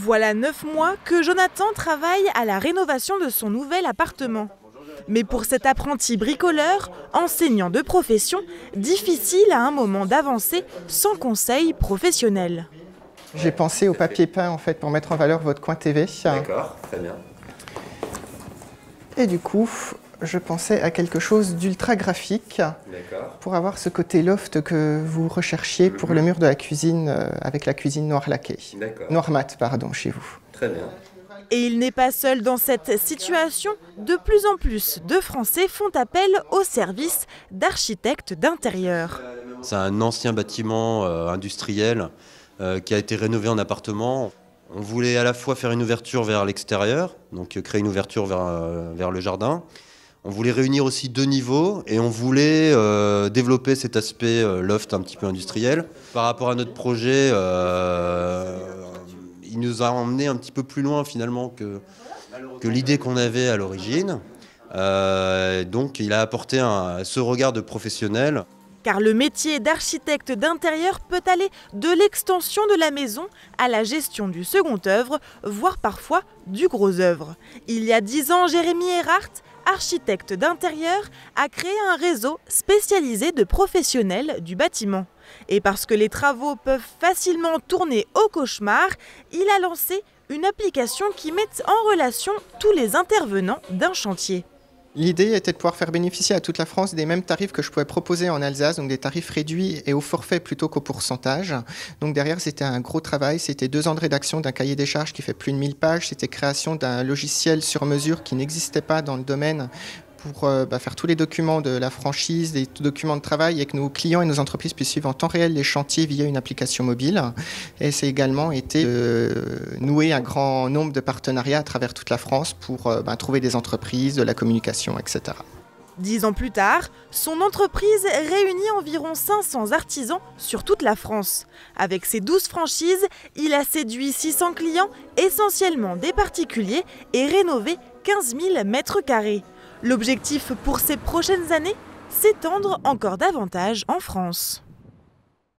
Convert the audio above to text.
Voilà 9 mois que Jonathan travaille à la rénovation de son nouvel appartement. Mais pour cet apprenti bricoleur, enseignant de profession, difficile à un moment d'avancer sans conseil professionnel. J'ai pensé au papier peint en fait pour mettre en valeur votre coin TV. D'accord, très bien. Et du coup, je pensais à quelque chose d'ultra graphique pour avoir ce côté loft que vous recherchiez pour le mur de la cuisine avec la cuisine noir laquée. Noir mat, pardon, chez vous. Très bien. Et il n'est pas seul dans cette situation. De plus en plus de Français font appel au service d'architectes d'intérieur. C'est un ancien bâtiment industriel qui a été rénové en appartement. On voulait à la fois faire une ouverture vers l'extérieur, donc créer une ouverture vers le jardin. On voulait réunir aussi 2 niveaux et on voulait développer cet aspect loft un petit peu industriel. Par rapport à notre projet, il nous a emmené un petit peu plus loin finalement que l'idée qu'on avait à l'origine. Donc il a apporté ce regard de professionnel. Car le métier d'architecte d'intérieur peut aller de l'extension de la maison à la gestion du second œuvre, voire parfois du gros œuvre. Il y a 10 ans, Jérémy Erhardt, architecte d'intérieur, a créé un réseau spécialisé de professionnels du bâtiment. Et parce que les travaux peuvent facilement tourner au cauchemar, il a lancé une application qui met en relation tous les intervenants d'un chantier. L'idée était de pouvoir faire bénéficier à toute la France des mêmes tarifs que je pouvais proposer en Alsace, donc des tarifs réduits et au forfait plutôt qu'au pourcentage. Donc derrière, c'était un gros travail, c'était 2 ans de rédaction d'un cahier des charges qui fait plus de 1000 pages, c'était création d'un logiciel sur mesure qui n'existait pas dans le domaine pour faire tous les documents de la franchise, des documents de travail et que nos clients et nos entreprises puissent suivre en temps réel les chantiers via une application mobile. Et c'est également été nouer un grand nombre de partenariats à travers toute la France pour trouver des entreprises, de la communication, etc. 10 ans plus tard, son entreprise réunit environ 500 artisans sur toute la France. Avec ses 12 franchises, il a séduit 600 clients, essentiellement des particuliers, et rénové 15 000 mètres carrés. L'objectif pour ces prochaines années, s'étendre encore davantage en France.